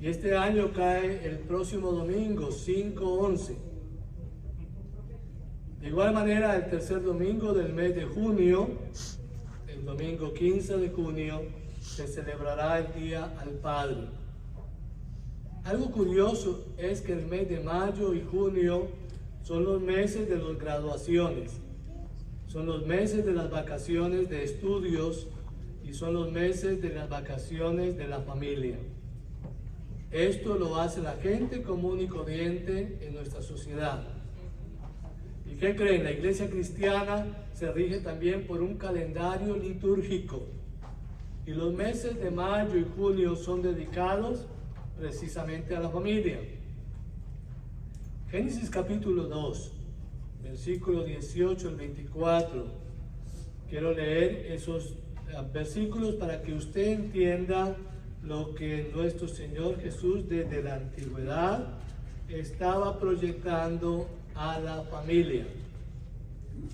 Y este año cae el próximo domingo, 5/11. De igual manera, el tercer domingo del mes de junio, el domingo 15 de junio, se celebrará el Día al Padre. Algo curioso es que el mes de mayo y junio son los meses de las graduaciones, son los meses de las vacaciones de estudios y son los meses de las vacaciones de la familia. Esto lo hace la gente común y corriente en nuestra sociedad. ¿Y qué creen? La iglesia cristiana se rige también por un calendario litúrgico. Y los meses de mayo y junio son dedicados precisamente a la familia. Génesis capítulo 2, versículo 18 al 24. Quiero leer esos versículos para que usted entienda lo que nuestro Señor Jesús desde la antigüedad estaba proyectando a la familia.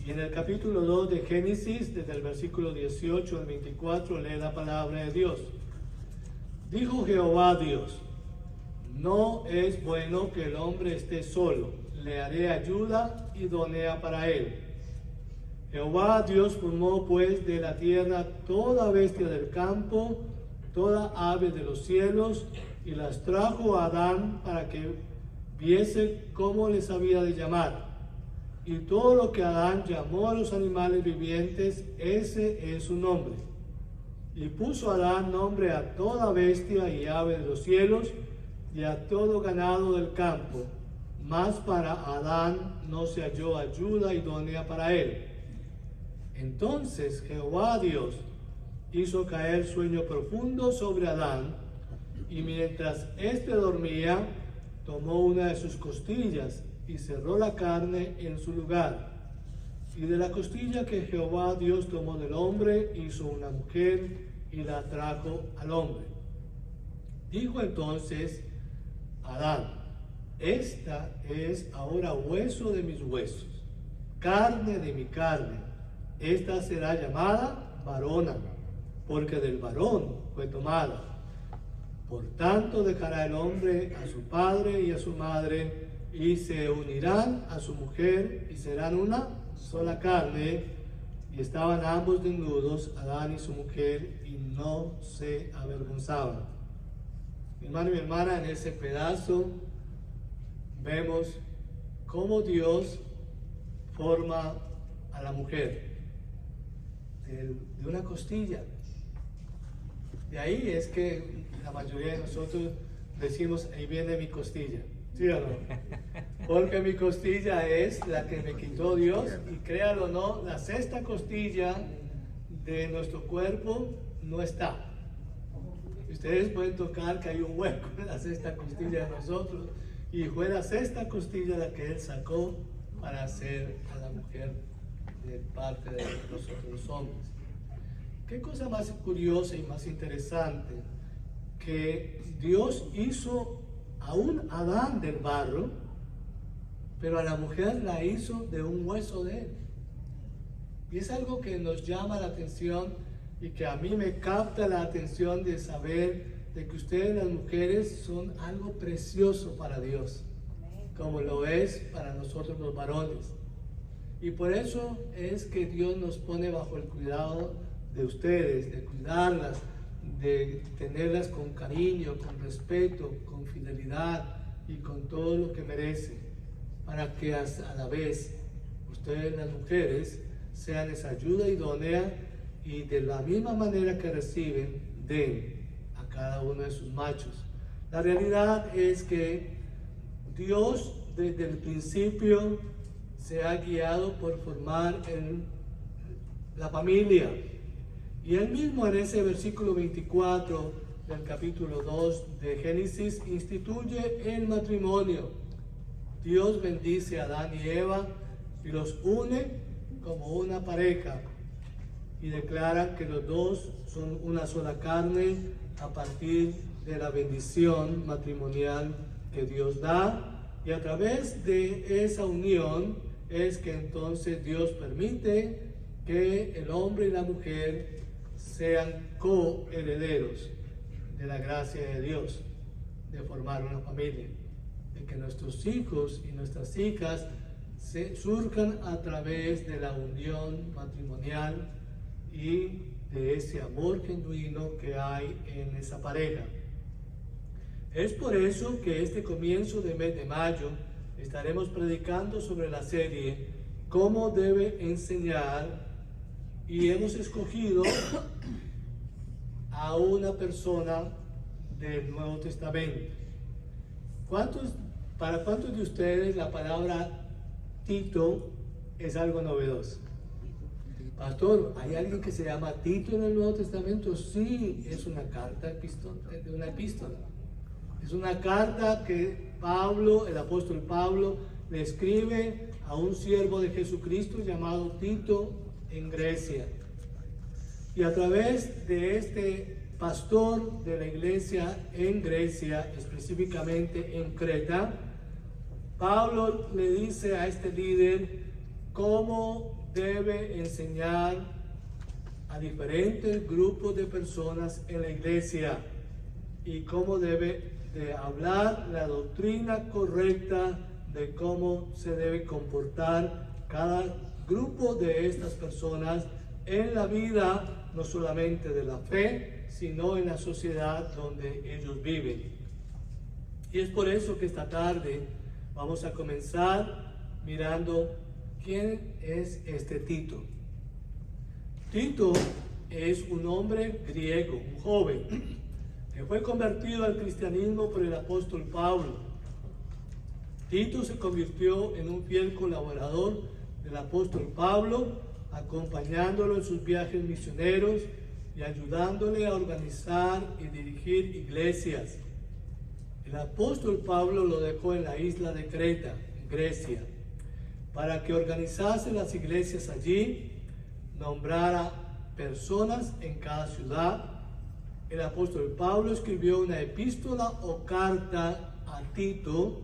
Y en el capítulo 2 de Génesis, desde el versículo 18 al 24, lee la palabra de Dios. Dijo Jehová Dios: no es bueno que el hombre esté solo, le haré ayuda idónea para él. Jehová Dios formó pues de la tierra toda bestia del campo, toda ave de los cielos, y las trajo a Adán para que viese cómo les había de llamar. Y todo lo que Adán llamó a los animales vivientes, ese es su nombre. Y puso Adán nombre a toda bestia y ave de los cielos, y a todo ganado del campo. Mas para Adán no se halló ayuda idónea para él. Entonces Jehová Dios hizo caer sueño profundo sobre Adán, y mientras éste dormía, tomó una de sus costillas y cerró la carne en su lugar. Y de la costilla que Jehová Dios tomó del hombre, hizo una mujer y la trajo al hombre. Dijo entonces Adán: esta es ahora hueso de mis huesos, carne de mi carne. Esta será llamada varona, porque del varón fue tomada. Por tanto dejará el hombre a su padre y a su madre, y se unirán a su mujer, y serán una sola carne. Y estaban ambos desnudos, Adán y su mujer, y no se avergonzaban. Mi hermano y mi hermana, en ese pedazo vemos cómo Dios forma a la mujer de una costilla. De ahí es que la mayoría de nosotros decimos: ahí viene mi costilla, ¿sí o no? Porque mi costilla es la que me quitó Dios, y créalo o no, la sexta costilla de nuestro cuerpo no está. Ustedes pueden tocar que hay un hueco en la sexta costilla de nosotros, y fue la sexta costilla la que Él sacó para hacer a la mujer de parte de nosotros los hombres. Qué cosa más curiosa y más interesante, que Dios hizo a un Adán del barro, pero a la mujer la hizo de un hueso de él. Y es algo que nos llama la atención, y que a mí me capta la atención de saber de que ustedes, las mujeres, son algo precioso para Dios, como lo es para nosotros los varones. Y por eso es que Dios nos pone bajo el cuidado de ustedes, de cuidarlas, de tenerlas con cariño, con respeto, con fidelidad y con todo lo que merecen, para que a la vez ustedes, las mujeres, sean esa ayuda idónea, y de la misma manera que reciben, den a cada uno de sus machos. La realidad es que Dios desde el principio se ha guiado por formar la familia. Y él mismo, en ese versículo 24 del capítulo 2 de Génesis, instituye el matrimonio. Dios bendice a Adán y Eva y los une como una pareja, y declara que los dos son una sola carne a partir de la bendición matrimonial que Dios da, y a través de esa unión es que entonces Dios permite que el hombre y la mujer sean coherederos de la gracia de Dios. de formar una familia, de que nuestros hijos y nuestras hijas surjan a través de la unión matrimonial y de ese amor genuino que hay en esa pareja. Es por eso que este comienzo de mes de mayo estaremos predicando sobre la serie Cómo debe enseñar, y hemos escogido a una persona del Nuevo Testamento. ¿Para cuántos de ustedes la palabra Tito es algo novedoso? Pastor, ¿hay alguien que se llama Tito en el Nuevo Testamento? Sí, es una carta de una epístola. Es una carta que Pablo, el apóstol Pablo, le escribe a un siervo de Jesucristo llamado Tito en Grecia. Y a través de este pastor de la iglesia en Grecia, específicamente en Creta, Pablo le dice a este líder cómo debe enseñar a diferentes grupos de personas en la iglesia y cómo debe de hablar la doctrina correcta de cómo se debe comportar cada grupo de estas personas en la vida, no solamente de la fe, sino en la sociedad donde ellos viven. Y es por eso que esta tarde vamos a comenzar mirando quién es este Tito. Tito es un hombre griego, un joven, que fue convertido al cristianismo por el apóstol Pablo. Tito se convirtió en un fiel colaborador del apóstol Pablo, acompañándolo en sus viajes misioneros y ayudándole a organizar y dirigir iglesias. El apóstol Pablo lo dejó en la isla de Creta, en Grecia, para que organizase las iglesias allí, nombrara personas en cada ciudad. El apóstol Pablo escribió una epístola o carta a Tito,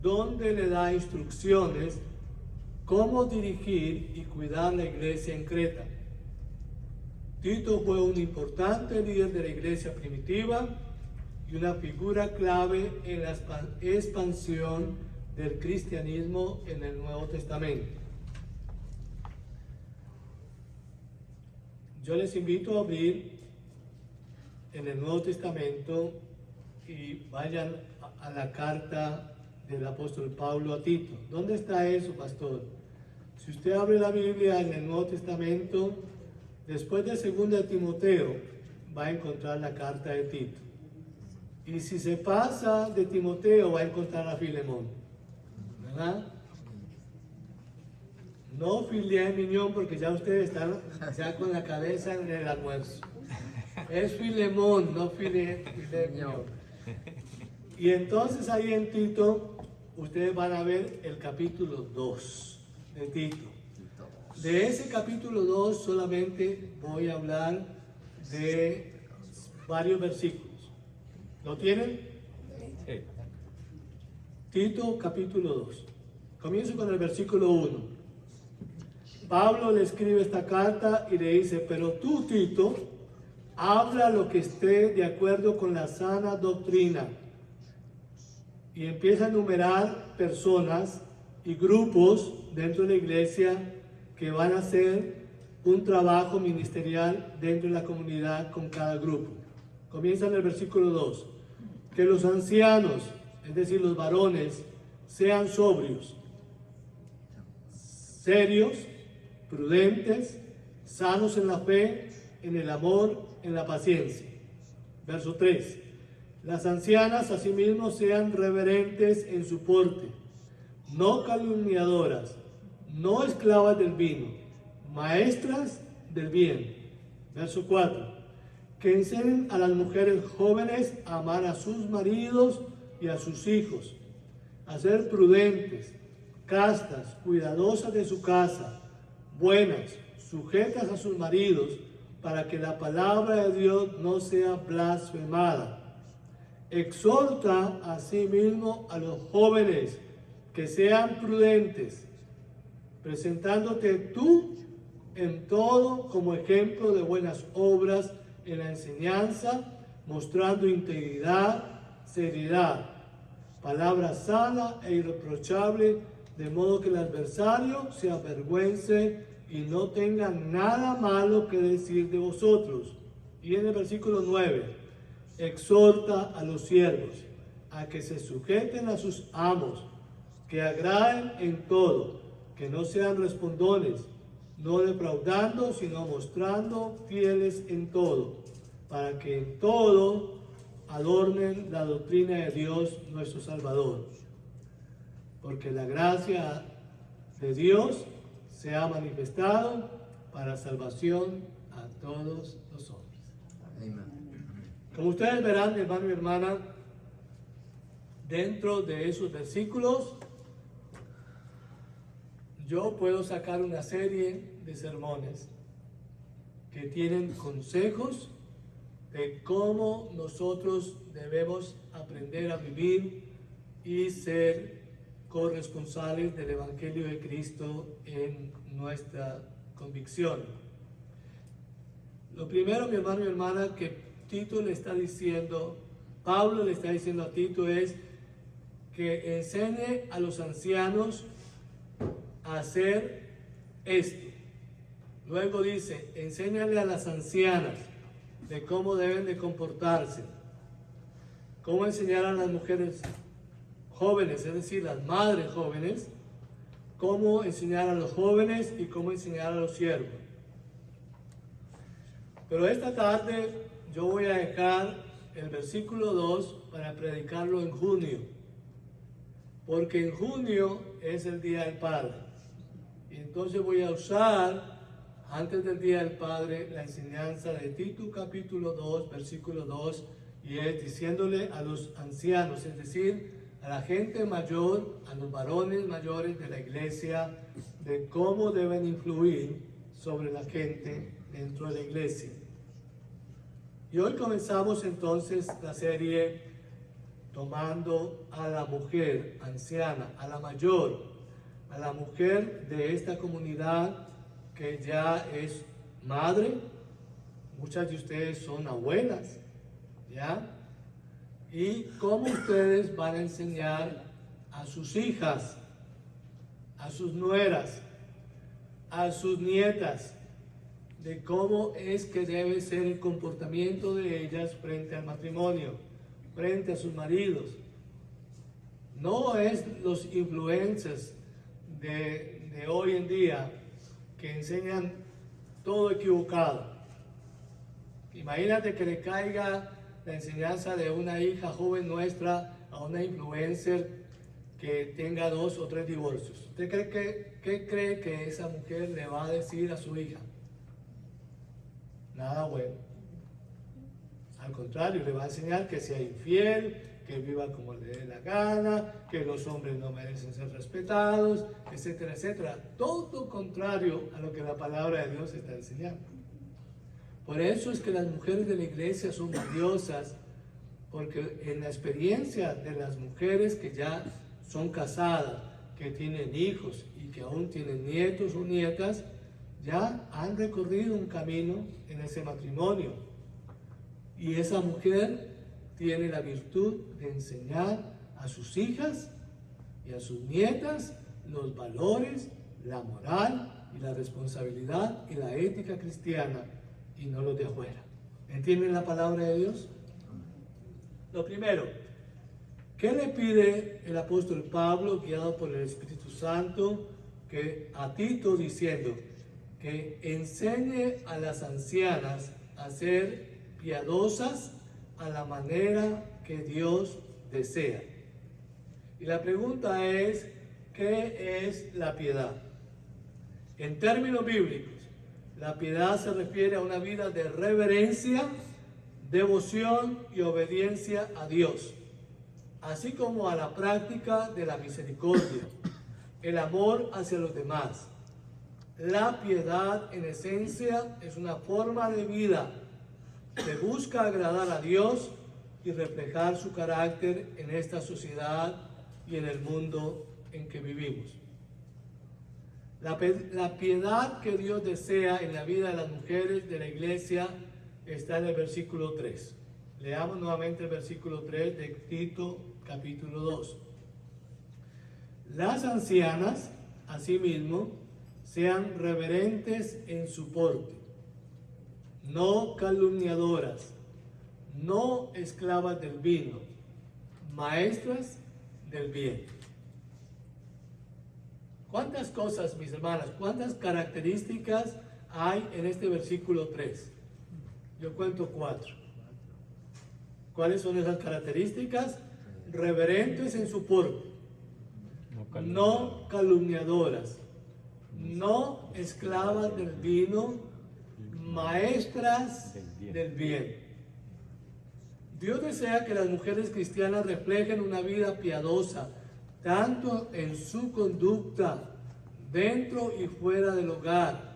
donde le da instrucciones cómo dirigir y cuidar la iglesia en Creta. Tito fue un importante líder de la iglesia primitiva y una figura clave en la expansión del cristianismo en el Nuevo Testamento. Yo les invito a abrir en el Nuevo Testamento y vayan a la carta del apóstol Pablo a Tito. ¿Dónde está eso, pastor? Si usted abre la Biblia en el Nuevo Testamento, después de 2 de Timoteo, va a encontrar la carta de Tito. Y si se pasa de Timoteo, va a encontrar a Filemón. ¿Verdad? No Filet Mignon, porque ya ustedes están ya con la cabeza en el almuerzo. Es Filemón, no Filet Mignon. Y entonces ahí en Tito, ustedes van a ver el capítulo 2 de Tito. De ese capítulo 2 solamente voy a hablar de varios versículos. ¿Lo tienen? Sí. Tito capítulo 2. Comienzo con el versículo 1. Pablo le escribe esta carta y le dice: pero tú, Tito, habla lo que esté de acuerdo con la sana doctrina. Y empieza a enumerar personas y grupos dentro de la iglesia que van a hacer un trabajo ministerial dentro de la comunidad con cada grupo. Comienza en el versículo 2. Que los ancianos, es decir, los varones, sean sobrios, serios, prudentes, sanos en la fe, en el amor, en la paciencia. Verso 3. Las ancianas asimismo sean reverentes en su porte, no calumniadoras, no esclavas del vino, maestras del bien. Verso 4. Que enseñen a las mujeres jóvenes a amar a sus maridos y a sus hijos, a ser prudentes, castas, cuidadosas de su casa, buenas, sujetas a sus maridos, para que la palabra de Dios no sea blasfemada. Exhorta asimismo a los jóvenes que sean prudentes, presentándote tú en todo como ejemplo de buenas obras en la enseñanza, mostrando integridad, seriedad, palabra sana e irreprochable, de modo que el adversario se avergüence y no tenga nada malo que decir de vosotros. Y en el versículo 9, exhorta a los siervos a que se sujeten a sus amos, que agraden en todo, que no sean respondones, no defraudando, sino mostrando fieles en todo, para que en todo adornen la doctrina de Dios nuestro Salvador. Porque la gracia de Dios se ha manifestado para salvación a todos los hombres. Como ustedes verán, mi hermano y mi hermana, dentro de esos versículos, yo puedo sacar una serie de sermones que tienen consejos de cómo nosotros debemos aprender a vivir y ser corresponsales del Evangelio de Cristo en nuestra convicción. Lo primero, mi hermano y mi hermana, que Tito le está diciendo, Pablo le está diciendo a Tito, es que enseñe a los ancianos a hacer esto. Luego dice, enséñale a las ancianas de cómo deben de comportarse, cómo enseñar a las mujeres jóvenes, es decir, las madres jóvenes, cómo enseñar a los jóvenes y cómo enseñar a los siervos. Pero esta tarde yo voy a dejar el versículo 2 para predicarlo en junio, porque en junio es el Día del Padre. Y entonces voy a usar, antes del Día del Padre, la enseñanza de Tito capítulo 2, versículo 2, y es diciéndole a los ancianos, es decir, a la gente mayor, a los varones mayores de la iglesia, de cómo deben influir sobre la gente dentro de la iglesia. Y hoy comenzamos entonces la serie tomando a la mujer anciana, a la mayor, a la mujer de esta comunidad que ya es madre. Muchas de ustedes son abuelas, ¿ya? Y cómo ustedes van a enseñar a sus hijas, a sus nueras, a sus nietas, de cómo es que debe ser el comportamiento de ellas frente al matrimonio, frente a sus maridos. No es los influencers de hoy en día que enseñan todo equivocado. Imagínate que le caiga la enseñanza de una hija joven nuestra a una influencer que tenga 2 o 3 divorcios. ¿Usted qué cree que esa mujer le va a decir a su hija? Nada bueno. Al contrario, le va a enseñar que sea infiel, que viva como le dé la gana, que los hombres no merecen ser respetados, etcétera, etcétera. Todo contrario a lo que la palabra de Dios está enseñando. Por eso es que las mujeres de la iglesia son valiosas, porque en la experiencia de las mujeres que ya son casadas, que tienen hijos y que aún tienen nietos o nietas, ya han recorrido un camino en ese matrimonio. Y esa mujer tiene la virtud de enseñar a sus hijas y a sus nietas los valores, la moral y la responsabilidad y la ética cristiana, y no los de afuera. ¿Entienden la palabra de Dios? Lo primero, ¿qué le pide el apóstol Pablo, guiado por el Espíritu Santo, que a Tito, diciendo que enseñe a las ancianas a ser piadosas a la manera que Dios desea? Y la pregunta es, ¿qué es la piedad? En términos bíblicos, la piedad se refiere a una vida de reverencia, devoción y obediencia a Dios, así como a la práctica de la misericordia, el amor hacia los demás. La piedad, en esencia, es una forma de vida que busca agradar a Dios y reflejar su carácter en esta sociedad y en el mundo en que vivimos. La piedad que Dios desea en la vida de las mujeres de la iglesia está en el versículo 3. Leamos nuevamente el versículo 3 de Tito capítulo 2. Las ancianas, asimismo, sean reverentes en su porte, no calumniadoras, no esclavas del vino, maestras del bien. ¿Cuántas cosas, mis hermanas, cuántas características hay en este versículo 3? Yo cuento 4. ¿Cuáles son esas características? Reverentes en su porte, no calumniadoras, no esclavas del vino, maestras del bien. Dios desea que las mujeres cristianas reflejen una vida piadosa, tanto en su conducta, dentro y fuera del hogar.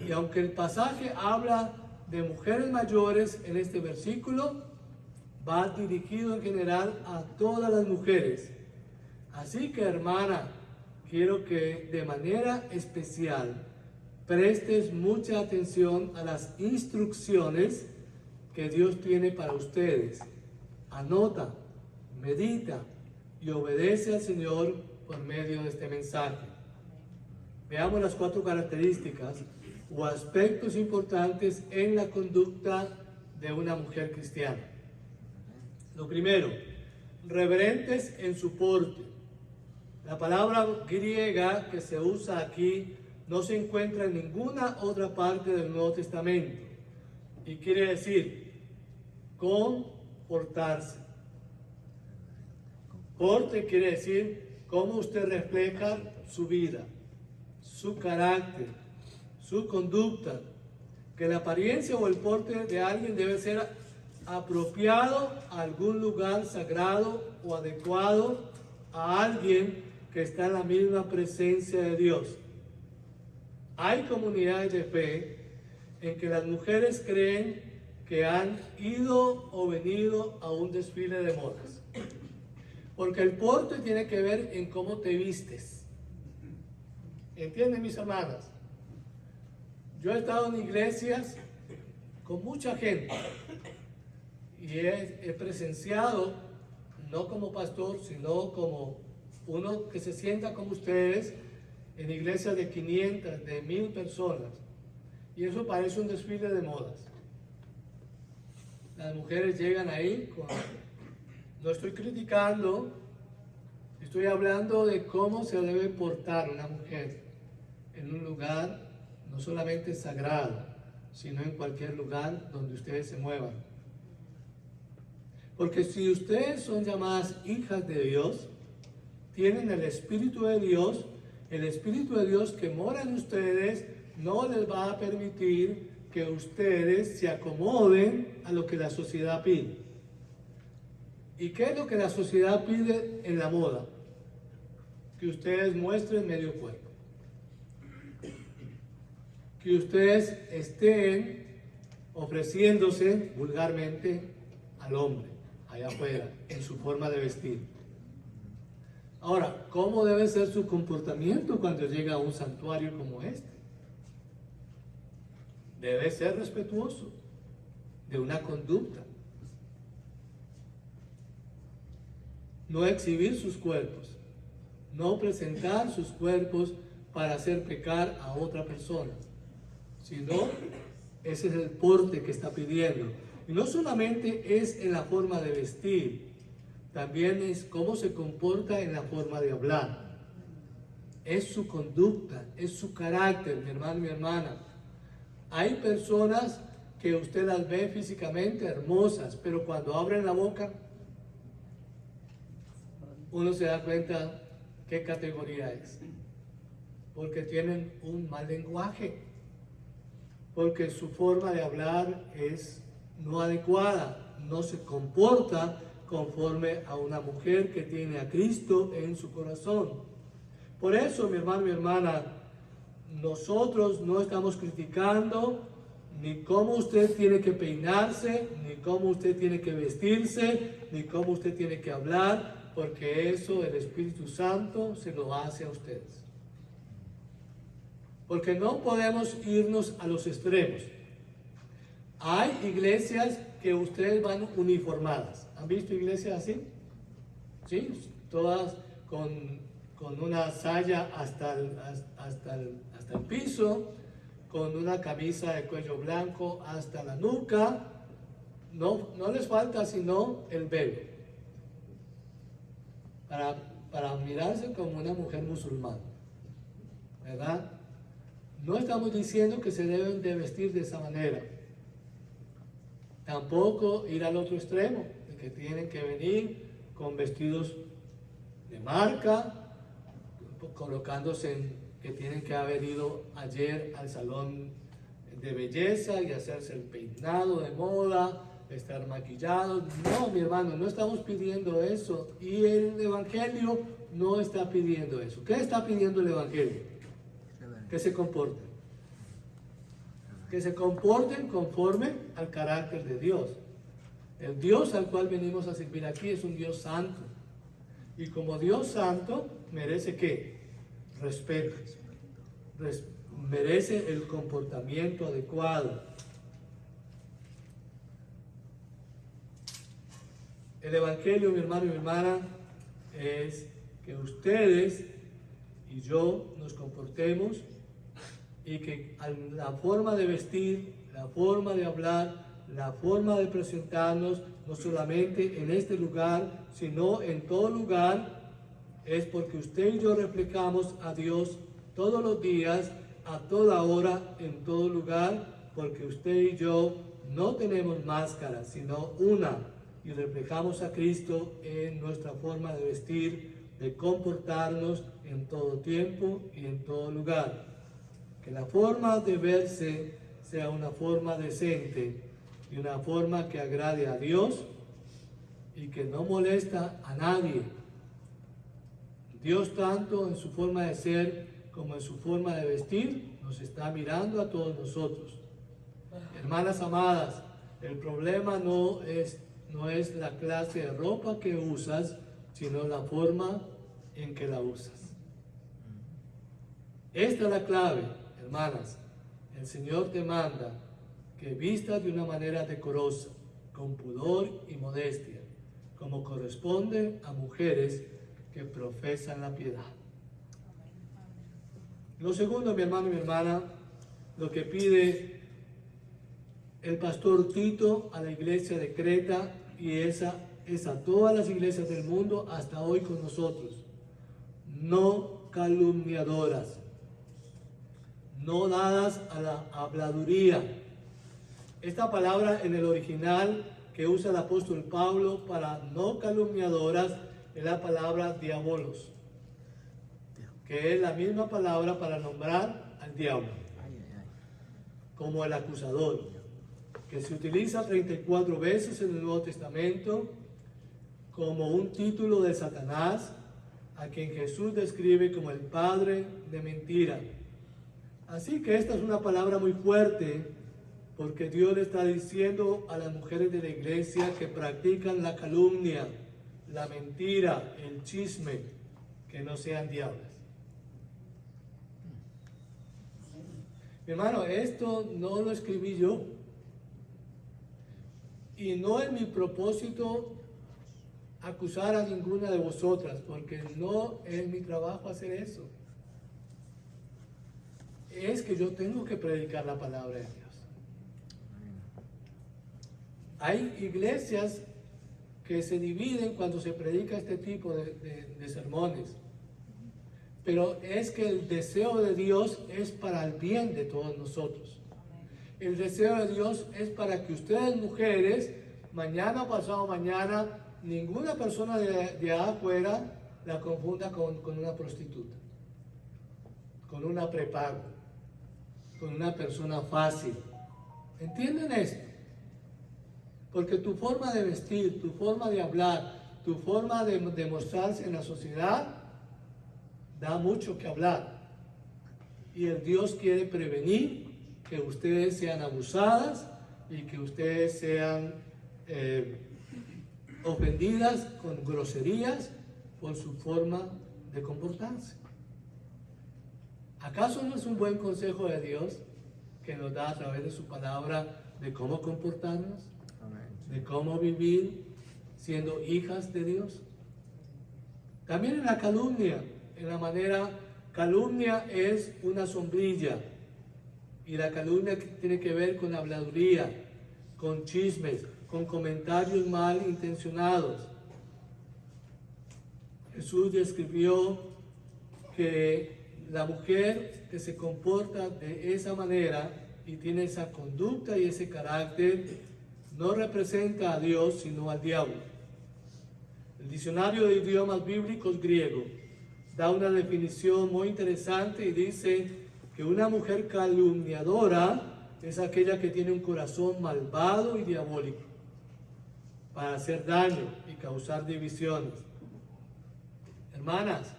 Y aunque el pasaje habla de mujeres mayores en este versículo, va dirigido en general a todas las mujeres. Así que, hermana, quiero que de manera especial prestes mucha atención a las instrucciones que Dios tiene para ustedes. Anota, medita y obedece al Señor por medio de este mensaje. Veamos las 4 características o aspectos importantes en la conducta de una mujer cristiana. Lo primero, reverentes en su porte. La palabra griega que se usa aquí no se encuentra en ninguna otra parte del Nuevo Testamento y quiere decir comportarse. Porte quiere decir cómo usted refleja su vida, su carácter, su conducta, que la apariencia o el porte de alguien debe ser apropiado a algún lugar sagrado o adecuado a alguien que está en la misma presencia de Dios. Hay comunidades de fe en que las mujeres creen que han ido o venido a un desfile de modas, porque el porte tiene que ver en cómo te vistes. ¿Entienden, mis hermanas? Yo he estado en iglesias con mucha gente y he presenciado, no como pastor, sino como uno que se sienta como ustedes, en iglesias de 500, de 1000 personas. Y eso parece un desfile de modas. Las mujeres llegan ahí no estoy criticando, estoy hablando de cómo se debe portar una mujer en un lugar no solamente sagrado, sino en cualquier lugar donde ustedes se muevan. Porque si ustedes son llamadas hijas de Dios, tienen el Espíritu de Dios, el Espíritu de Dios que mora en ustedes no les va a permitir que ustedes se acomoden a lo que la sociedad pide. ¿Y qué es lo que la sociedad pide en la moda? Que ustedes muestren medio cuerpo. Que ustedes estén ofreciéndose vulgarmente al hombre, allá afuera, en su forma de vestir. Ahora, ¿cómo debe ser su comportamiento cuando llega a un santuario como este? Debe ser respetuoso de una conducta. No exhibir sus cuerpos, no presentar sus cuerpos para hacer pecar a otra persona, sino ese es el porte que está pidiendo. Y no solamente es en la forma de vestir, también es cómo se comporta en la forma de hablar. Es su conducta, es su carácter, mi hermano, mi hermana. Hay personas que usted las ve físicamente hermosas, pero cuando abren la boca, uno se da cuenta qué categoría es. Porque tienen un mal lenguaje, porque su forma de hablar es no adecuada, no se comporta conforme a una mujer que tiene a Cristo en su corazón. Por eso, mi hermano, mi hermana, nosotros no estamos criticando ni cómo usted tiene que peinarse, ni cómo usted tiene que vestirse, ni cómo usted tiene que hablar, porque eso el Espíritu Santo se lo hace a ustedes. Porque no podemos irnos a los extremos. Hay iglesias que ustedes van uniformadas. ¿Han visto iglesias así? ¿Sí? Todas con una saya hasta el piso, con una camisa de cuello blanco hasta la nuca. No les falta sino el velo para mirarse como una mujer musulmana, ¿verdad? No estamos diciendo que se deben de vestir de esa manera. Tampoco ir al otro extremo, de que tienen que venir con vestidos de marca, colocándose que tienen que haber ido ayer al salón de belleza y hacerse el peinado de moda, estar maquillados. No, mi hermano, no estamos pidiendo eso. Y el Evangelio no está pidiendo eso. ¿Qué está pidiendo el Evangelio? Que se comporten. Que se comporten conforme al carácter de Dios. El Dios al cual venimos a servir aquí es un Dios santo. Y como Dios santo, merece ¿qué? Respeto. Merece el comportamiento adecuado. El Evangelio, mi hermano y mi hermana, es que ustedes y yo nos comportemos y que la forma de vestir, la forma de hablar, la forma de presentarnos, no solamente en este lugar, sino en todo lugar, es porque usted y yo reflejamos a Dios todos los días, a toda hora, en todo lugar, porque usted y yo no tenemos máscara, sino una, y reflejamos a Cristo en nuestra forma de vestir, de comportarnos en todo tiempo y en todo lugar. Que la forma de verse sea una forma decente y una forma que agrade a Dios y que no molesta a nadie. Dios, tanto en su forma de ser como en su forma de vestir, nos está mirando a todos nosotros. Hermanas amadas, el problema no es la clase de ropa que usas, sino la forma en que la usas. Esta es la clave, hermanas. El Señor te manda que vistas de una manera decorosa, con pudor y modestia, como corresponde a mujeres que profesan la piedad. Lo segundo, mi hermano y mi hermana, lo que pide el pastor Tito a la iglesia de Creta, y esa es a todas las iglesias del mundo hasta hoy con nosotros: no calumniadoras, no dadas a la habladuría. Esta palabra en el original que usa el apóstol Pablo para no calumniadoras es la palabra diabolos, que es la misma palabra para nombrar al diablo como el acusador, que se utiliza 34 veces en el Nuevo Testamento como un título de Satanás, a quien Jesús describe como el padre de mentira. Así que esta es una palabra muy fuerte, porque Dios le está diciendo a las mujeres de la iglesia que practican la calumnia, la mentira, el chisme, que no sean diablas. Mi hermano, esto no lo escribí yo. Y no es mi propósito acusar a ninguna de vosotras, porque no es mi trabajo hacer eso. Es que yo tengo que predicar la palabra de Dios. Hay iglesias que se dividen cuando se predica este tipo de sermones. Pero es que el deseo de Dios es para el bien de todos nosotros. El deseo de Dios es para que ustedes, mujeres, mañana o pasado mañana, ninguna persona de afuera la confunda con una prostituta, con una prepago, con una persona fácil. ¿Entienden esto? Porque tu forma de vestir, tu forma de hablar, tu forma de mostrarse en la sociedad da mucho que hablar. Y el Dios quiere prevenir que ustedes sean abusadas y que ustedes sean ofendidas con groserías por su forma de comportarse. ¿Acaso no es un buen consejo de Dios que nos da a través de su palabra de cómo comportarnos? de cómo vivir siendo hijas de Dios. También en la calumnia, en la manera, calumnia es una sombrilla, y la calumnia tiene que ver con habladuría, con chismes, con comentarios mal intencionados. Jesús describió que la mujer que se comporta de esa manera y tiene esa conducta y ese carácter no representa a Dios sino al diablo. El diccionario de idiomas bíblicos griego da una definición muy interesante y dice que una mujer calumniadora es aquella que tiene un corazón malvado y diabólico para hacer daño y causar divisiones. Hermanas,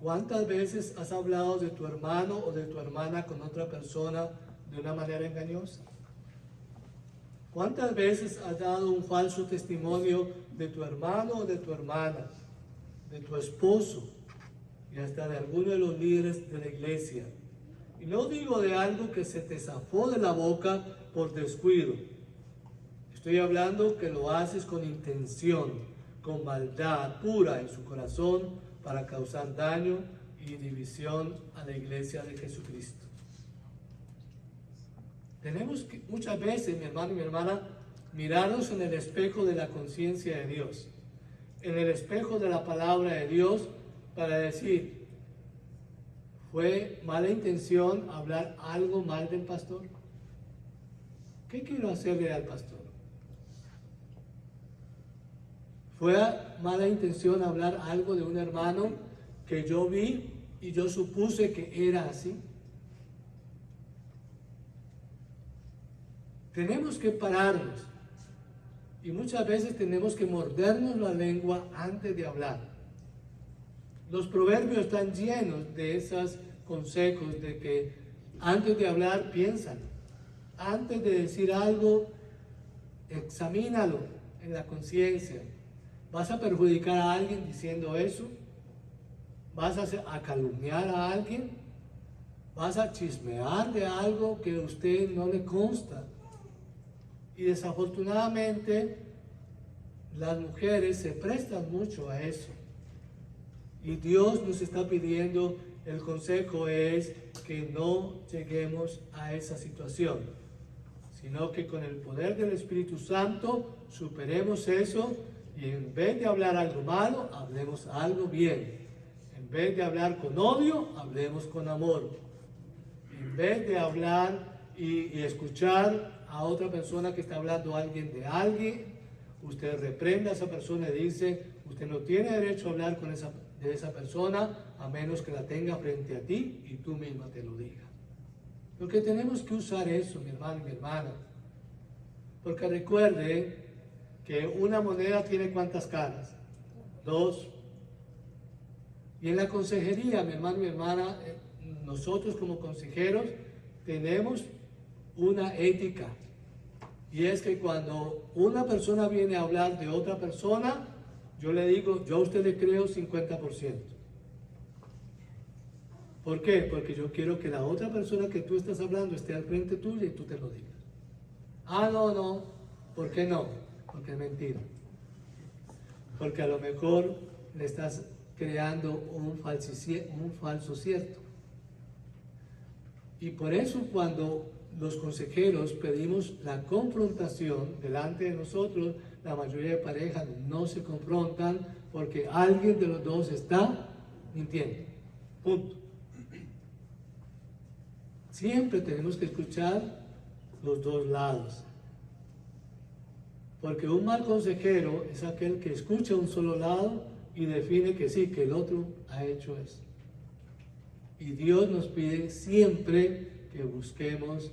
¿cuántas veces has hablado de tu hermano o de tu hermana con otra persona de una manera engañosa? ¿Cuántas veces has dado un falso testimonio de tu hermano o de tu hermana, de tu esposo y hasta de alguno de los líderes de la iglesia? Y no digo de algo que se te zafó de la boca por descuido. Estoy hablando que lo haces con intención, con maldad pura en su corazón para causar daño y división a la iglesia de Jesucristo. Tenemos que muchas veces, mi hermano y mi hermana, mirarnos en el espejo de la conciencia de Dios, en el espejo de la palabra de Dios, para decir, ¿fue mala intención hablar algo mal del pastor? ¿Qué quiero hacerle al pastor? ¿Fue mala intención hablar algo de un hermano que yo vi y yo supuse que era así? Tenemos que pararnos y muchas veces tenemos que mordernos la lengua antes de hablar. Los proverbios están llenos de esos consejos de que antes de hablar piénsalo, antes de decir algo examínalo en la conciencia. ¿Vas a perjudicar a alguien diciendo eso? ¿Vas a calumniar a alguien? ¿Vas a chismear de algo que a usted no le consta? Y desafortunadamente las mujeres se prestan mucho a eso. Y Dios nos está pidiendo, el consejo es que no lleguemos a esa situación, sino que con el poder del Espíritu Santo superemos eso y en vez de hablar algo malo, hablemos algo bien. En vez de hablar con odio, hablemos con amor. En vez de hablar y escuchar a otra persona que está hablando alguien de alguien, usted reprenda a esa persona y dice, usted no tiene derecho a hablar de esa persona a menos que la tenga frente a ti y tú misma te lo digas. Porque tenemos que usar eso, mi hermano y mi hermana. Porque recuerde que una moneda tiene ¿cuántas caras? 2. Y en la consejería, mi hermano y mi hermana, nosotros como consejeros tenemos una ética. Y es que cuando una persona viene a hablar de otra persona, yo le digo, yo a usted le creo 50%. ¿Por qué? Porque yo quiero que la otra persona que tú estás hablando esté al frente tuyo y tú te lo digas. Ah, no. ¿Por qué no? Porque es mentira. Porque a lo mejor le estás creando un falso cierto. Y por eso cuando los consejeros pedimos la confrontación delante de nosotros, la mayoría de parejas no se confrontan porque alguien de los dos está mintiendo. Punto. Siempre tenemos que escuchar los dos lados. Porque un mal consejero es aquel que escucha un solo lado y define que sí, que el otro ha hecho eso. Y Dios nos pide siempre que busquemos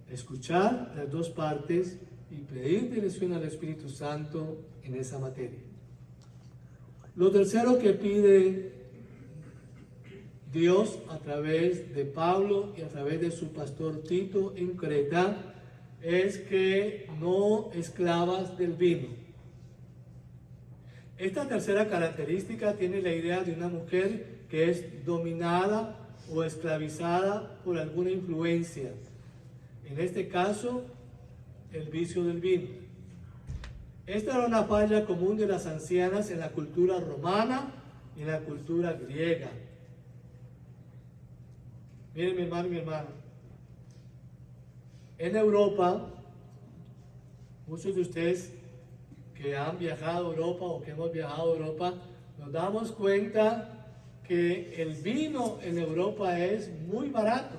escuchar las dos partes y pedir dirección al Espíritu Santo en esa materia. Lo tercero que pide Dios a través de Pablo y a través de su pastor Tito en Creta es que no esclavas del vino. Esta tercera característica tiene la idea de una mujer que es dominada o esclavizada por alguna influencia. En este caso, el vicio del vino. Esta era una falla común de las ancianas en la cultura romana y en la cultura griega. Miren, mi hermano y mi hermana, en Europa, muchos de ustedes que han viajado a Europa o que hemos viajado a Europa, nos damos cuenta que el vino en Europa es muy barato.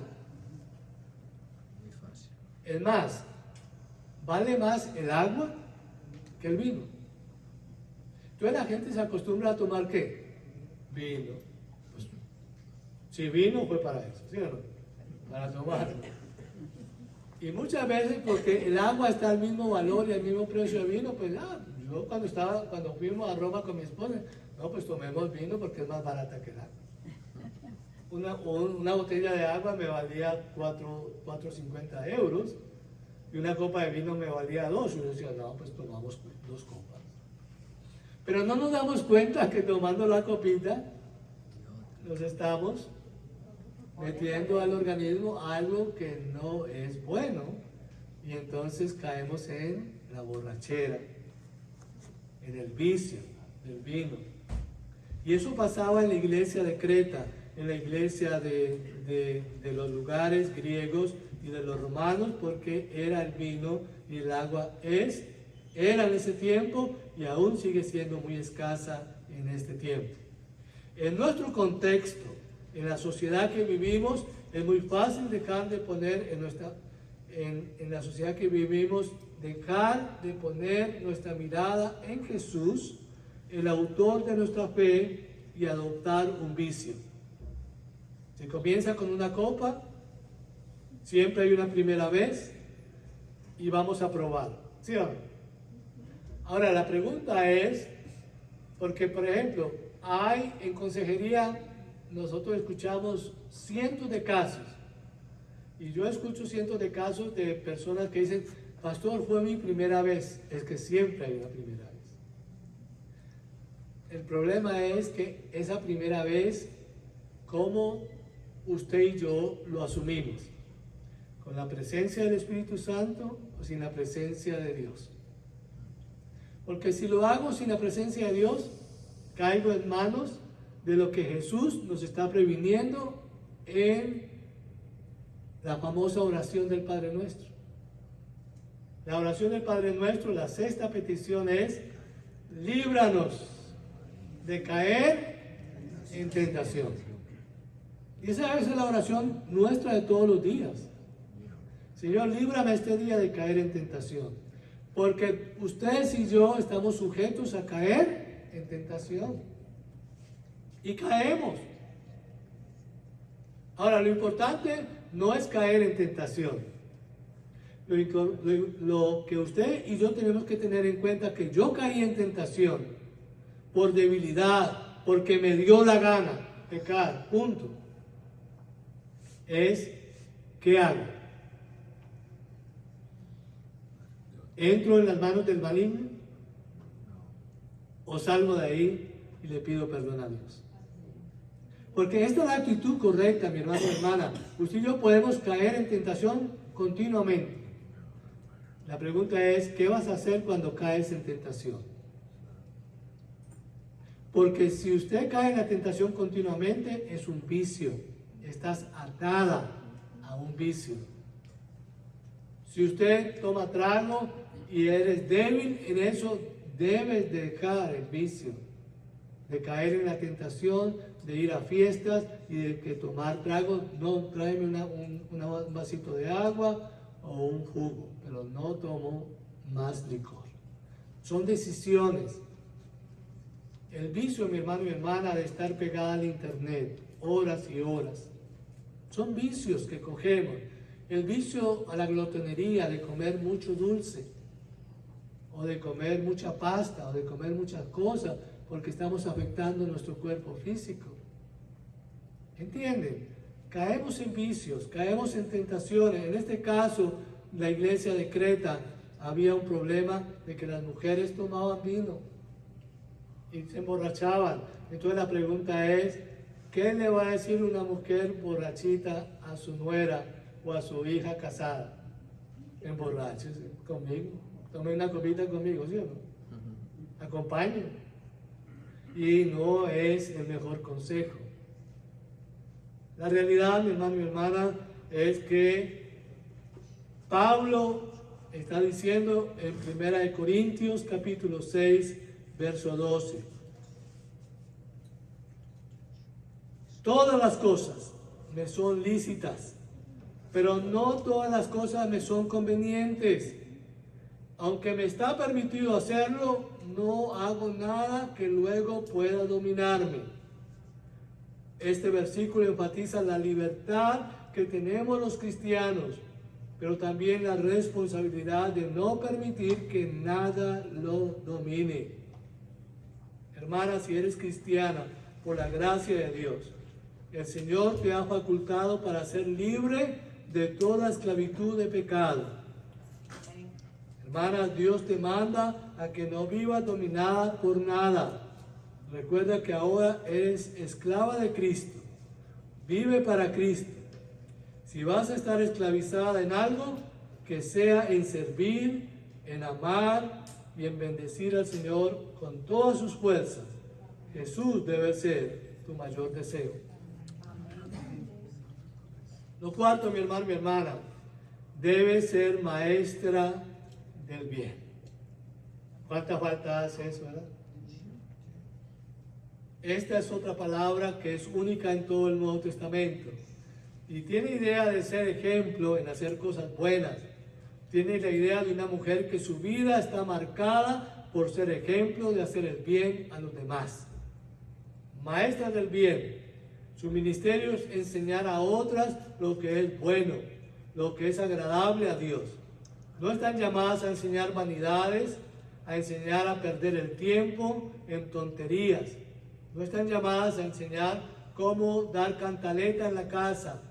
Muy fácil. Es más, vale más el agua que el vino. Entonces la gente se acostumbra a tomar ¿qué? Vino. Pues, si vino fue para eso, ¿sí o no? Para tomarlo. Y muchas veces porque el agua está al mismo valor y al mismo precio de vino, pues yo cuando fuimos a Roma con mi esposa, no, pues tomemos vino porque es más barata que el agua. Una botella de agua me valía 4,50 euros y una copa de vino me valía 2. Y yo decía, no, pues tomamos 2 copas. Pero no nos damos cuenta que tomando la copita nos estamos metiendo al organismo algo que no es bueno y entonces caemos en la borrachera, en el vicio del vino. Y eso pasaba en la iglesia de Creta, en la iglesia de los lugares griegos y de los romanos, porque era el vino y el agua era en ese tiempo y aún sigue siendo muy escasa en este tiempo. En nuestro contexto, en la sociedad que vivimos, es muy fácil dejar de poner en la sociedad que vivimos, dejar de poner nuestra mirada en Jesús, el autor de nuestra fe, y adoptar un vicio. Se comienza con una copa, siempre hay una primera vez, y vamos a probar, ¿sí o no? Ahora la pregunta es, porque por ejemplo, hay en consejería, nosotros escuchamos cientos de casos, y yo escucho cientos de casos de personas que dicen, pastor, fue mi primera vez. Es que siempre hay una primera vez. El problema es que esa primera vez, ¿cómo usted y yo lo asumimos? ¿Con la presencia del Espíritu Santo o sin la presencia de Dios? Porque si lo hago sin la presencia de Dios, caigo en manos de lo que Jesús nos está previniendo en la famosa oración del Padre Nuestro. La oración del Padre Nuestro, la 6ª petición es, líbranos de caer en tentación. Y esa es la oración nuestra de todos los días. Señor, líbrame este día de caer en tentación. Porque ustedes y yo estamos sujetos a caer en tentación. Y caemos. Ahora, lo importante no es caer en tentación. Lo que usted y yo tenemos que tener en cuenta es que yo caí en tentación por debilidad, porque me dio la gana pecar, punto. Es, ¿qué hago? ¿Entro en las manos del maligno? ¿O salgo de ahí y le pido perdón a Dios? Porque esta es la actitud correcta, mi hermano y hermana. Usted y yo podemos caer en tentación continuamente. La pregunta es, ¿qué vas a hacer cuando caes en tentación? Porque si usted cae en la tentación continuamente, es un vicio. Estás atada a un vicio. Si usted toma trago y eres débil en eso, debes dejar el vicio. De caer en la tentación, de ir a fiestas y de que tomar trago. No, tráeme un vasito de agua o un jugo, pero no tomo más licor. Son decisiones. El vicio, mi hermano y mi hermana, de estar pegada al internet horas y horas, son vicios que cogemos. El vicio a la glotonería, de comer mucho dulce, o de comer mucha pasta, o de comer muchas cosas, porque estamos afectando nuestro cuerpo físico. ¿Entienden? Caemos en vicios, caemos en tentaciones. En este caso, la iglesia de Creta, había un problema de que las mujeres tomaban vino y se emborrachaban. Entonces la pregunta es, ¿qué le va a decir una mujer borrachita a su nuera o a su hija casada? Emborráchese conmigo, tome una copita conmigo, ¿sí o no? acompañen. Y no es el mejor consejo. La realidad, mi hermano y mi hermana, es que Pablo está diciendo en 1 Corintios capítulo 6, verso 12. Todas las cosas me son lícitas, pero no todas las cosas me son convenientes. Aunque me está permitido hacerlo, no hago nada que luego pueda dominarme. Este versículo enfatiza la libertad que tenemos los cristianos, pero también la responsabilidad de no permitir que nada lo domine. Hermana, si eres cristiana, por la gracia de Dios, el Señor te ha facultado para ser libre de toda esclavitud de pecado. Hermana, Dios te manda a que no vivas dominada por nada. Recuerda que ahora eres esclava de Cristo. Vive para Cristo. Si vas a estar esclavizada en algo, que sea en servir, en amar y en bendecir al Señor con todas sus fuerzas. Jesús debe ser tu mayor deseo. Lo cuarto, mi hermano, mi hermana, debe ser maestra del bien. ¿Cuánta falta hace eso, verdad? Esta es otra palabra que es única en todo el Nuevo Testamento. Y tiene idea de ser ejemplo en hacer cosas buenas. Tiene la idea de una mujer que su vida está marcada por ser ejemplo de hacer el bien a los demás. Maestra del bien. Su ministerio es enseñar a otras lo que es bueno, lo que es agradable a Dios. No están llamadas a enseñar vanidades, a enseñar a perder el tiempo en tonterías. No están llamadas a enseñar cómo dar cantaleta en la casa.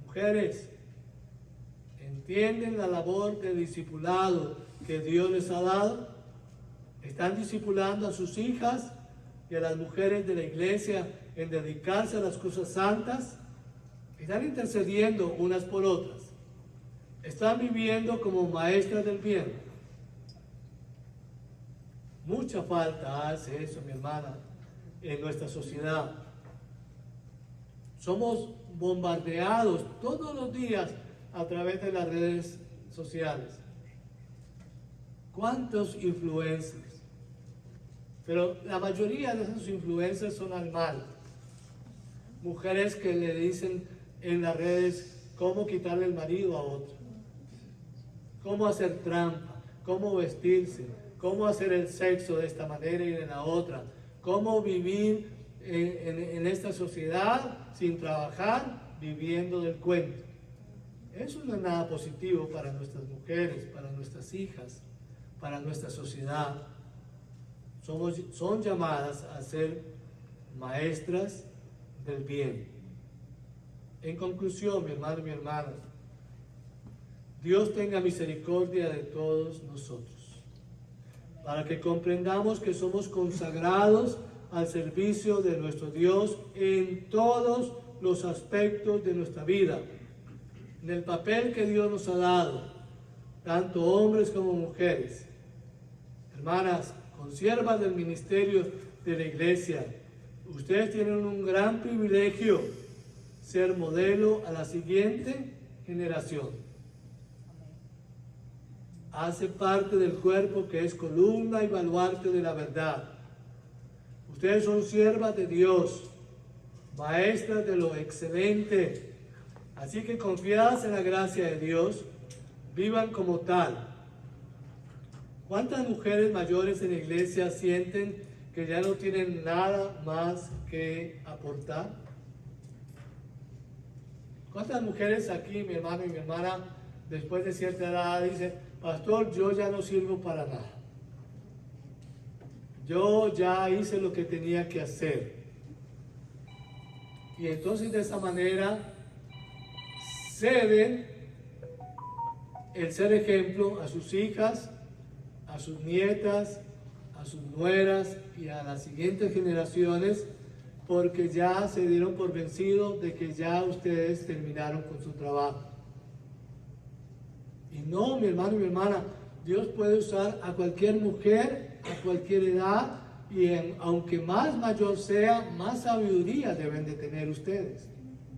Mujeres, ¿entienden la labor de discipulado que Dios les ha dado? ¿Están discipulando a sus hijas y a las mujeres de la iglesia en dedicarse a las cosas santas? ¿Están intercediendo unas por otras? ¿Están viviendo como maestras del bien? Mucha falta hace eso, mi hermana, en nuestra sociedad. Somos bombardeados todos los días a través de las redes sociales. ¿Cuántos influencers? Pero la mayoría de esos influencers son al mal. Mujeres que le dicen en las redes cómo quitarle el marido a otro, cómo hacer trampa, cómo vestirse, cómo hacer el sexo de esta manera y de la otra, cómo vivir en esta sociedad sin trabajar, viviendo del cuento. Eso no es nada positivo para nuestras mujeres, para nuestras hijas, para nuestra sociedad. Son llamadas a ser maestras del bien. En conclusión, mi hermano y mi hermana, Dios tenga misericordia de todos nosotros, para que comprendamos que somos consagrados al servicio de nuestro Dios en todos los aspectos de nuestra vida, en el papel que Dios nos ha dado, tanto hombres como mujeres. Hermanas, consiervas del ministerio de la iglesia, ustedes tienen un gran privilegio, ser modelo a la siguiente generación. Hace parte del cuerpo que es columna y baluarte de la verdad. Ustedes son siervas de Dios, maestras de lo excelente. Así que confiadas en la gracia de Dios, vivan como tal. ¿Cuántas mujeres mayores en la iglesia sienten que ya no tienen nada más que aportar? ¿Cuántas mujeres aquí, mi hermano y mi hermana, después de cierta edad dicen, pastor, yo ya no sirvo para nada? Yo ya hice lo que tenía que hacer. Y entonces de esa manera ceden el ser ejemplo a sus hijas, a sus nietas, a sus nueras y a las siguientes generaciones, porque ya se dieron por vencidos de que ya ustedes terminaron con su trabajo. Y no, mi hermano y mi hermana, Dios puede usar a cualquier mujer a cualquier edad y aunque más mayor sea, más sabiduría deben de tener ustedes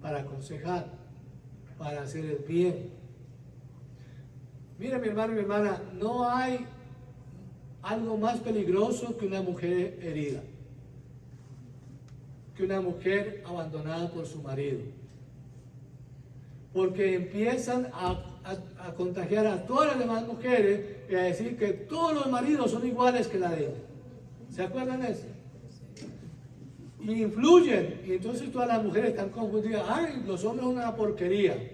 para aconsejar, para hacer el bien. Mira, mi hermano y mi hermana, no hay algo más peligroso que una mujer herida, que una mujer abandonada por su marido, porque empiezan a contagiar a todas las demás mujeres y a decir que todos los maridos son iguales que la de ella. ¿Se acuerdan de eso? Y influyen, y entonces todas las mujeres están confundidas. ¡Ay, los hombres son una porquería!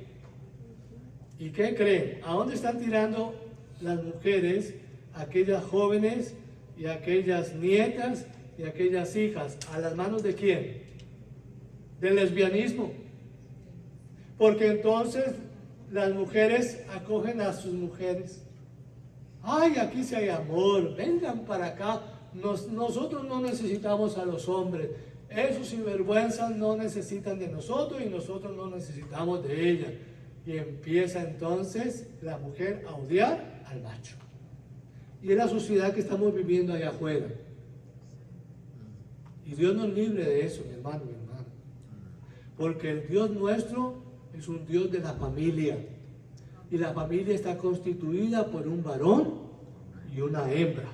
¿Y qué creen? ¿A dónde están tirando las mujeres, aquellas jóvenes y aquellas nietas y aquellas hijas? ¿A las manos de quién? Del lesbianismo. Porque entonces las mujeres acogen a sus mujeres. ¡Ay, aquí sí hay amor! Vengan para acá. Nosotros no necesitamos a los hombres. Esos sinvergüenzas no necesitan de nosotros y nosotros no necesitamos de ellas. Y empieza entonces la mujer a odiar al macho. Y es la sociedad que estamos viviendo allá afuera. Y Dios nos libre de eso, mi hermano, mi hermana. Porque el Dios nuestro es un Dios de la familia. Y la familia está constituida por un varón y una hembra.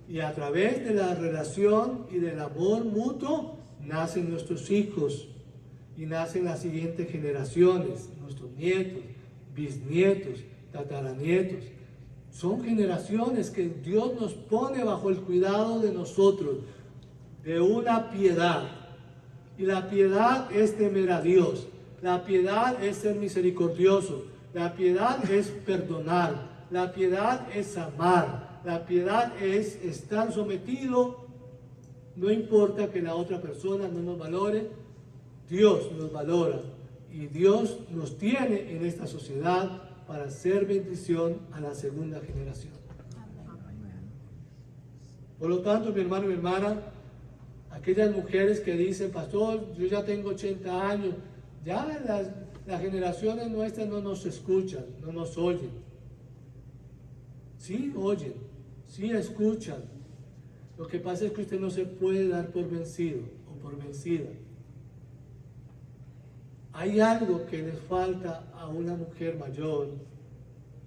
Y a través de la relación y del amor mutuo nacen nuestros hijos y nacen las siguientes generaciones, nuestros nietos, bisnietos, tataranietos. Son generaciones que Dios nos pone bajo el cuidado de nosotros, de una piedad. Y la piedad es temer a Dios, la piedad es ser misericordioso, la piedad es perdonar, la piedad es amar. La piedad es estar sometido, no importa que la otra persona no nos valore, Dios nos valora y Dios nos tiene en esta sociedad para hacer bendición a la segunda generación. Por lo tanto, mi hermano y mi hermana, aquellas mujeres que dicen, pastor, yo ya tengo 80 años, ya las generaciones nuestras no nos escuchan, no nos oyen. Sí oyen. Sí escuchan. Lo que pasa es que usted no se puede dar por vencido o por vencida. Hay algo que les falta a una mujer mayor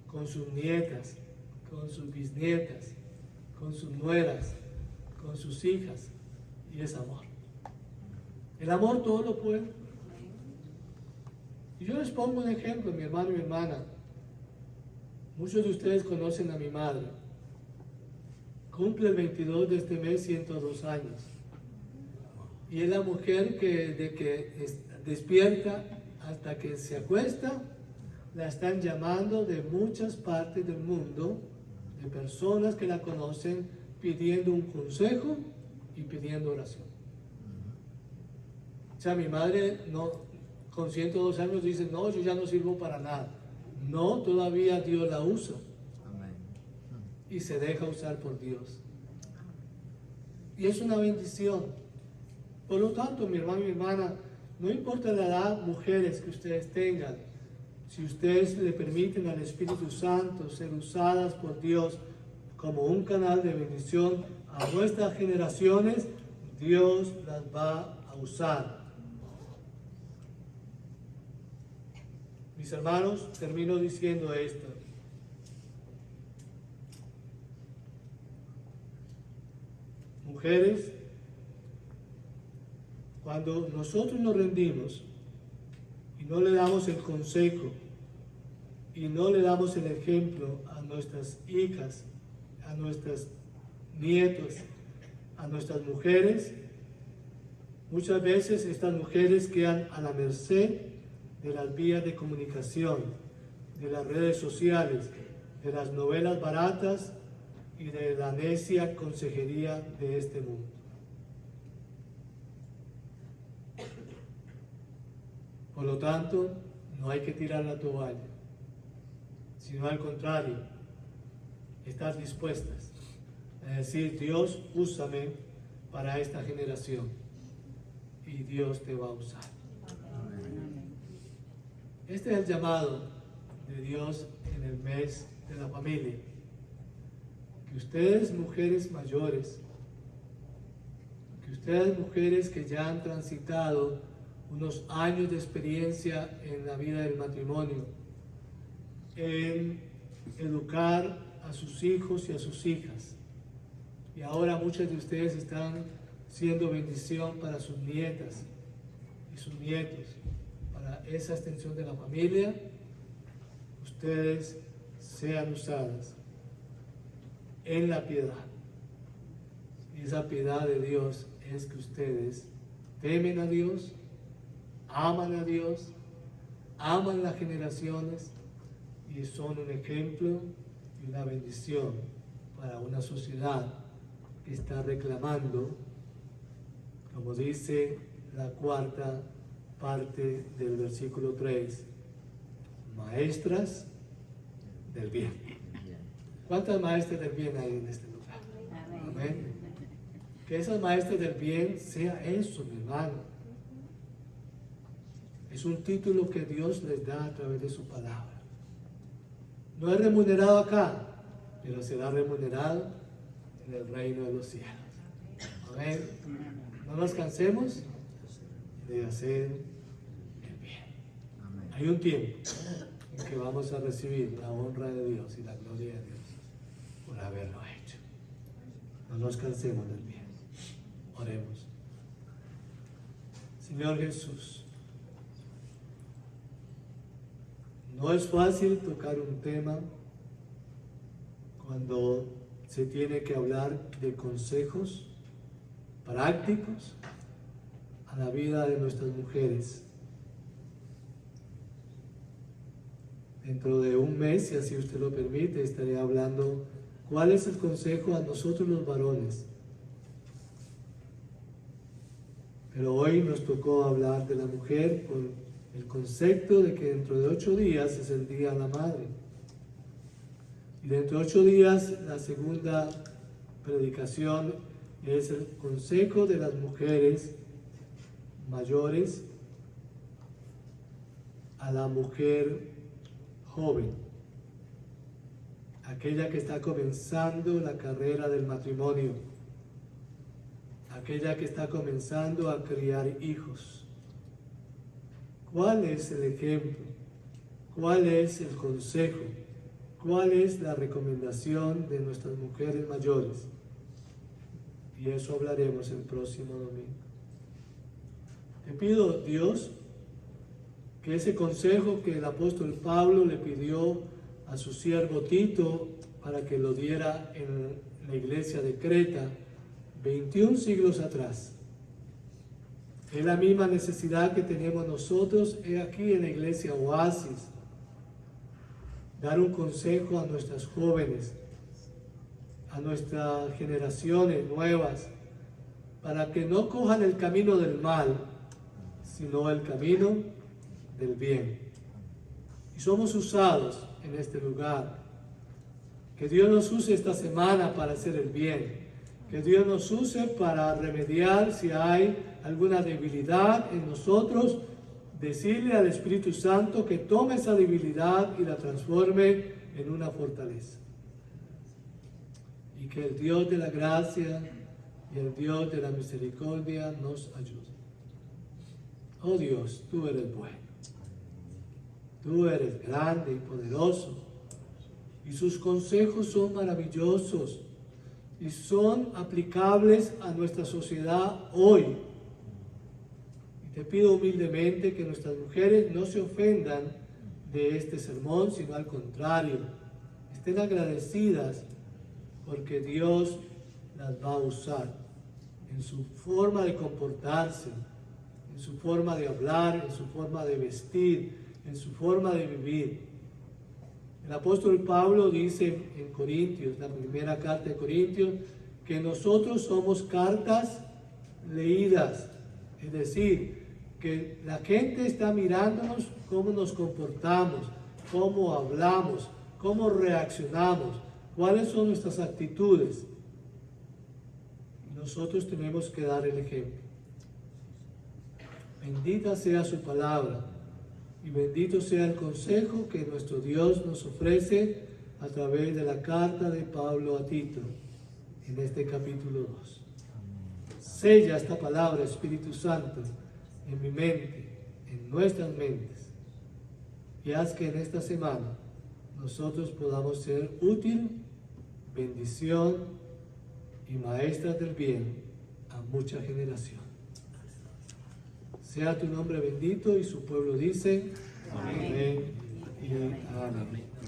con sus nietas, con sus bisnietas, con sus nueras, con sus hijas, y es amor. El amor todo lo puede. Y yo les pongo un ejemplo, mi hermano y mi hermana. Muchos de ustedes conocen a mi madre. Cumple el 22 de este mes 102 años. Y es la mujer que de que despierta hasta que se acuesta, la están llamando de muchas partes del mundo, de personas que la conocen, pidiendo un consejo y pidiendo oración. O sea, mi madre no, con 102 años dice, no, yo ya no sirvo para nada. No, todavía Dios la usa. Y se deja usar por Dios. Y es una bendición. Por lo tanto, mi hermano y mi hermana, no importa la edad, mujeres que ustedes tengan, si ustedes le permiten al Espíritu Santo ser usadas por Dios como un canal de bendición a nuestras generaciones, Dios las va a usar. Mis hermanos, termino diciendo esto. Mujeres, cuando nosotros nos rendimos y no le damos el consejo y no le damos el ejemplo a nuestras hijas, a nuestros nietos, a nuestras mujeres, muchas veces estas mujeres quedan a la merced de las vías de comunicación, de las redes sociales, de las novelas baratas y de la necia consejería de este mundo. Por lo tanto, no hay que tirar la toalla, sino al contrario, estar dispuestas a decir, Dios, úsame para esta generación, y Dios te va a usar. Este es el llamado de Dios en el mes de la familia. que ustedes mujeres mayores, que ustedes mujeres que ya han transitado unos años de experiencia en la vida del matrimonio, en educar a sus hijos y a sus hijas, y ahora muchas de ustedes están siendo bendición para sus nietas y sus nietos, para esa extensión de la familia, ustedes sean usadas en la piedad. Y esa piedad de Dios es que ustedes temen a Dios, aman a Dios, aman las generaciones y son un ejemplo y una bendición para una sociedad que está reclamando, como dice la cuarta parte del versículo 3, maestras del bien. ¿Cuántas maestras del bien hay en este lugar? Amén. Que esas maestras del bien sea eso, mi hermano. Es un título que Dios les da a través de su palabra. No es remunerado acá, pero será remunerado en el reino de los cielos. Amén. No nos cansemos de hacer el bien. Hay un tiempo en que vamos a recibir la honra de Dios y la gloria de Dios por haberlo hecho. No nos cansemos del bien. Oremos. Señor Jesús, no es fácil tocar un tema cuando se tiene que hablar de consejos prácticos a la vida de nuestras mujeres. Dentro de un mes, si así usted lo permite, estaré hablando cuál es el consejo a nosotros los varones. Pero hoy nos tocó hablar de la mujer con el concepto de que dentro de 8 días es el Día de la Madre. Y dentro de 8 días la segunda predicación es el consejo de las mujeres mayores a la mujer joven, aquella que está comenzando la carrera del matrimonio, aquella que está comenzando a criar hijos. ¿Cuál es el ejemplo? ¿Cuál es el consejo? ¿Cuál es la recomendación de nuestras mujeres mayores? Y eso hablaremos el próximo domingo. Te pido, Dios, que ese consejo que el apóstol Pablo le pidió a su siervo Tito para que lo diera en la iglesia de Creta 21 siglos atrás, es la misma necesidad que tenemos nosotros aquí en la iglesia Oasis, dar un consejo a nuestras jóvenes, a nuestras generaciones nuevas, para que no cojan el camino del mal, sino el camino del bien. Y somos usados en este lugar. Que Dios nos use esta semana para hacer el bien. Que Dios nos use para remediar si hay alguna debilidad en nosotros, decirle al Espíritu Santo que tome esa debilidad y la transforme en una fortaleza. Y que el Dios de la gracia y el Dios de la misericordia nos ayude. Oh Dios, tú eres bueno. Tú eres grande y poderoso. Y sus consejos son maravillosos y son aplicables a nuestra sociedad hoy. Y te pido humildemente que nuestras mujeres no se ofendan de este sermón, sino al contrario, estén agradecidas porque Dios las va a usar en su forma de comportarse, en su forma de hablar, en su forma de vestir, en su forma de vivir. El apóstol Pablo dice en Corintios, la primera carta de Corintios, que nosotros somos cartas leídas, es decir, que la gente está mirándonos cómo nos comportamos, cómo hablamos, cómo reaccionamos, cuáles son nuestras actitudes. Y nosotros tenemos que dar el ejemplo. Bendita sea su palabra y bendito sea el consejo que nuestro Dios nos ofrece a través de la carta de Pablo a Tito en este capítulo 2. Sella esta palabra, Espíritu Santo, en mi mente, en nuestras mentes, y haz que en esta semana nosotros podamos ser útil, bendición y maestras del bien a mucha generación. Sea tu nombre bendito, y su pueblo dice amén y amén.